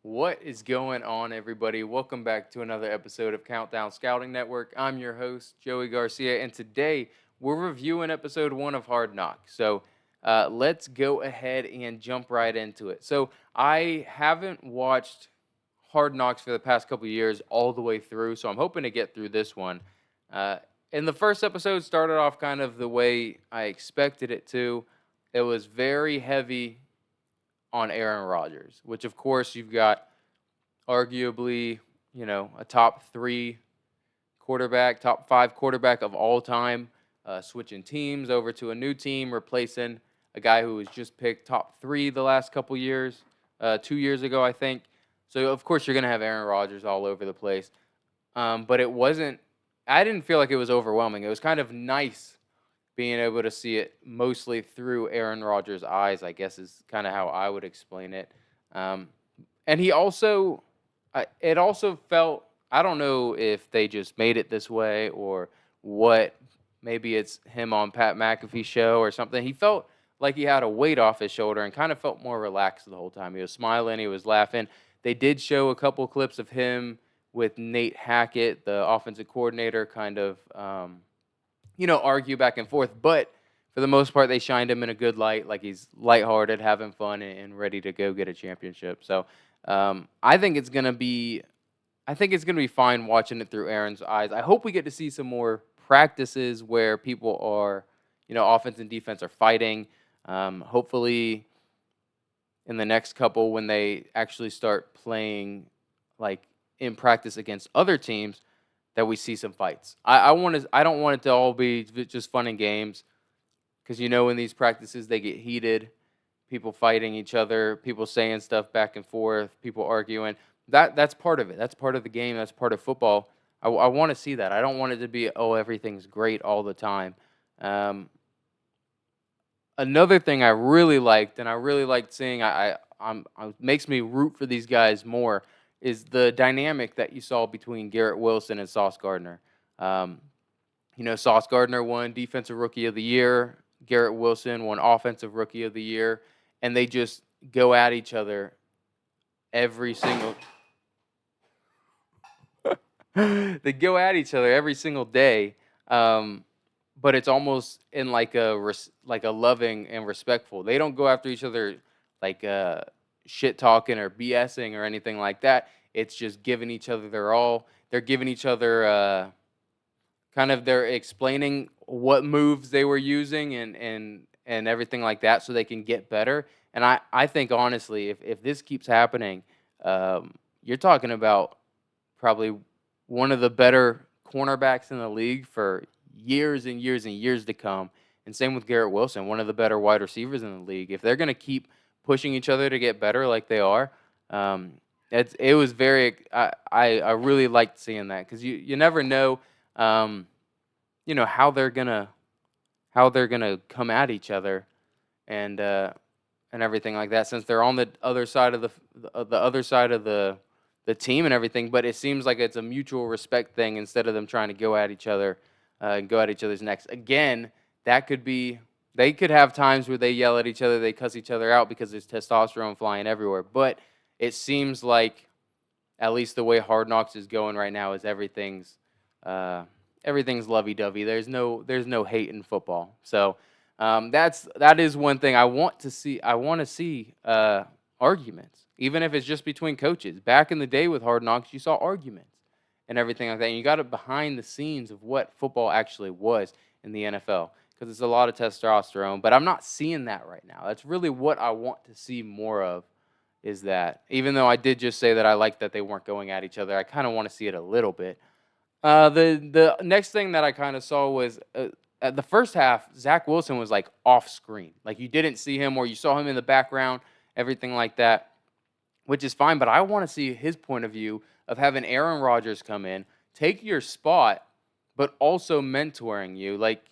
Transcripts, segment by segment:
What is going on, everybody? Welcome back to another episode of Countdown Scouting Network. I'm your host, Joey Garcia, and today we're reviewing episode 1 of Hard Knocks. So let's go ahead and jump right into it. So I haven't watched Hard Knocks for the past couple years all the way through, so I'm hoping to get through this one. Uh, and the first episode started off kind of the way I expected it to. It was very heavy on Aaron Rodgers, which of course you've got arguably, a top three quarterback, top five quarterback of all time, switching teams over to a new team, replacing a guy who was just picked top three the last couple years, 2 years ago, I think. So, of course, you're going to have Aaron Rodgers all over the place. But it wasn't, I didn't feel like it was overwhelming. It was kind of nice being able to see it mostly through Aaron Rodgers' eyes, I guess is kind of how I would explain it. Um, and he also, it also felt, I don't know if they just made it this way or what. Maybe it's him on Pat McAfee's show or something. He felt like he had a weight off his shoulder and kind of felt more relaxed the whole time. He was smiling, he was laughing. They did show a couple clips of him with Nate Hackett, the offensive coordinator, kind of, argue back and forth. But for the most part, they shined him in a good light, like he's lighthearted, having fun, and ready to go get a championship. So I think it's gonna be, I think it's gonna be fine watching it through Aaron's eyes. I hope we get to see some more practices where people are, offense and defense are fighting. Hopefully, in the next couple, when they actually start playing, like in practice against other teams, that we see some fights. I want to. I don't want it to all be just fun and games, because in these practices they get heated, people fighting each other, people saying stuff back and forth, people arguing. That's part of it. That's part of the game. That's part of football. I want to see that. I don't want it to be everything's great all the time. Um, Another thing I really liked, and I really liked seeing, makes me root for these guys more, is the dynamic that you saw between Garrett Wilson and Sauce Gardner. Um, Sauce Gardner won Defensive Rookie of the Year. Garrett Wilson won Offensive Rookie of the Year, and they just go at each other every single. They go at each other every single day, um, but it's almost in like like a loving and respectful. They don't go after each other like shit talking or BSing or anything like that. It's just giving each other their all. They're giving each other. Kind of they're explaining what moves they were using and everything like that so they can get better. And I think honestly, if this keeps happening, you're talking about probably one of the better cornerbacks in the league for years and years and years to come. And same with Garrett Wilson, one of the better wide receivers in the league. If they're going to keep pushing each other to get better like they are, um, it was very. I really liked seeing that, because you never know, um, how they're gonna come at each other, and and everything like that, since they're on the other side of the other side of the team and everything. But it seems like it's a mutual respect thing instead of them trying to go at each other and go at each other's necks. Again, that could be, they could have times where they yell at each other, they cuss each other out because there's testosterone flying everywhere. But it seems like, at least the way Hard Knocks is going right now, is uh, everything's lovey-dovey. There's no hate in football. So that is one thing I want to see. I want to see arguments, even if it's just between coaches. Back in the day with Hard Knocks, you saw arguments and everything like that. And you got it behind the scenes of what football actually was in the NFL, because it's a lot of testosterone. But I'm not seeing that right now. That's really what I want to see more of. Is that, even though I did just say that I like that they weren't going at each other, I kind of want to see it a little bit. The next thing that I kind of saw was, at the first half, Zach Wilson was like off screen, like you didn't see him, or you saw him in the background, everything like that, which is fine. But I want to see his point of view of having Aaron Rodgers come in, take your spot, but also mentoring you. Like,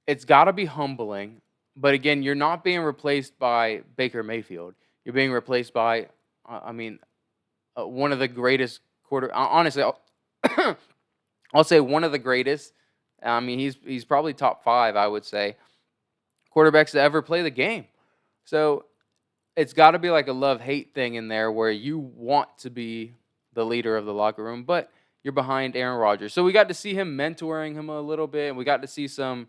it's got to be humbling. But again, you're not being replaced by Baker Mayfield. You're being replaced by, one of the greatest Honestly, I'll say one of the greatest. I mean, he's probably top five, I would say, quarterbacks to ever play the game. So it's got to be like a love-hate thing in there where you want to be the leader of the locker room, but you're behind Aaron Rodgers. So we got to see him mentoring him a little bit, and we got to see some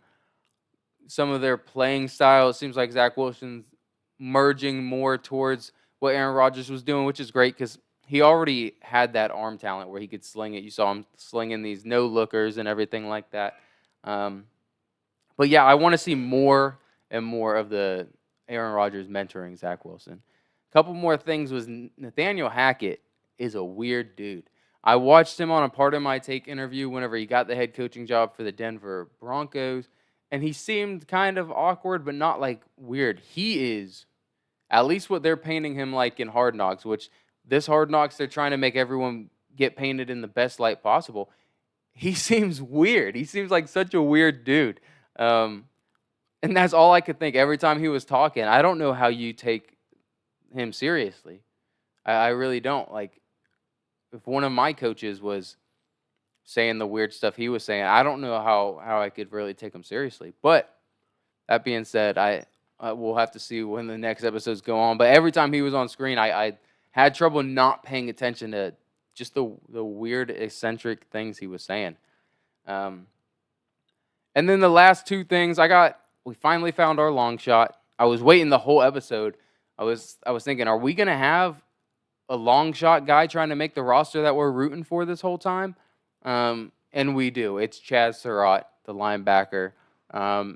of their playing style. It seems like Zach Wilson's merging more towards what Aaron Rodgers was doing, which is great because he already had that arm talent where he could sling it. You saw him slinging these no-lookers and everything like that. Um, but yeah, I want to see more and more of the Aaron Rodgers mentoring Zach Wilson. A couple more things was Nathaniel Hackett is a weird dude. I watched him on a Part of My Take interview whenever he got the head coaching job for the Denver Broncos, and he seemed kind of awkward, but not like weird. He is, at least what they're painting him like in Hard Knocks, which this Hard Knocks, they're trying to make everyone get painted in the best light possible. He seems weird. He seems like such a weird dude. Um, and that's all I could think every time he was talking. I don't know how you take him seriously. I really don't. Like, if one of my coaches was saying the weird stuff he was saying, I don't know how I could really take him seriously. But that being said, I will have to see when the next episodes go on. But every time he was on screen, I had trouble not paying attention to just the weird, eccentric things he was saying. Um, and then the last two things we finally found our long shot. I was waiting the whole episode. I was thinking, are we gonna have a long shot guy trying to make the roster that we're rooting for this whole time? And we do. It's Chaz Surratt, the linebacker.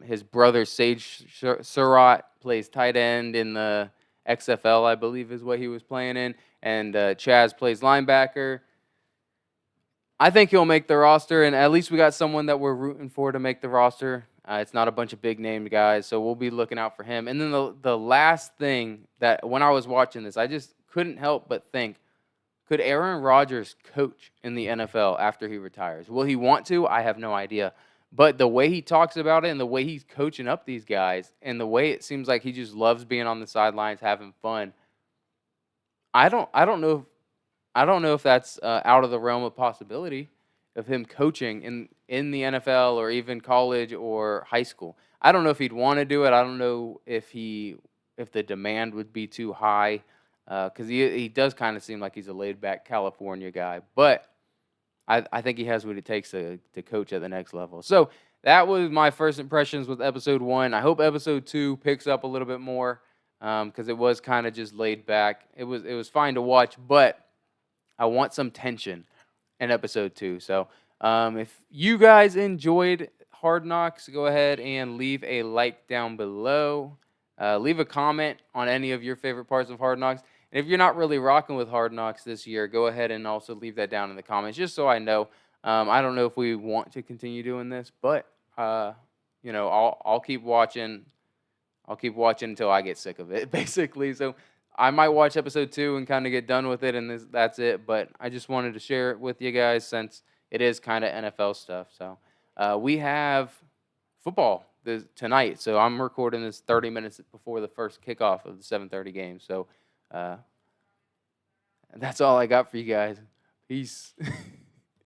His brother Sage Surratt plays tight end in the XFL, I believe is what he was playing in, and Chaz plays linebacker. I think he'll make the roster, and at least we got someone that we're rooting for to make the roster. It's not a bunch of big-named guys, so we'll be looking out for him. And then the last thing that when I was watching this, I just couldn't help but think, could Aaron Rodgers coach in the NFL after he retires? Will he want to? I have no idea. But the way he talks about it and the way he's coaching up these guys and the way it seems like he just loves being on the sidelines, having fun, I don't know if that's out of the realm of possibility of him coaching in the NFL or even college or high school. I don't know if he'd want to do it. I don't know if the demand would be too high because he does kind of seem like he's a laid back California guy. But I think he has what it takes to coach at the next level. So that was my first impressions with episode 1. I hope episode 2 picks up a little bit more because it was kind of just laid back. It was fine to watch, but I want some tension in episode 2. So if you guys enjoyed Hard Knocks, go ahead and leave a like down below. Leave a comment on any of your favorite parts of Hard Knocks. And if you're not really rocking with Hard Knocks this year, go ahead and also leave that down in the comments, just so I know. I don't know if we want to continue doing this, but I'll keep watching. I'll keep watching until I get sick of it, basically. So I might watch episode 2 and kind of get done with it, and that's it. But I just wanted to share it with you guys since it is kind of NFL stuff. So we have football tonight. So I'm recording this 30 minutes before the first kickoff of the 7:30 game. So that's all I got for you guys. Peace.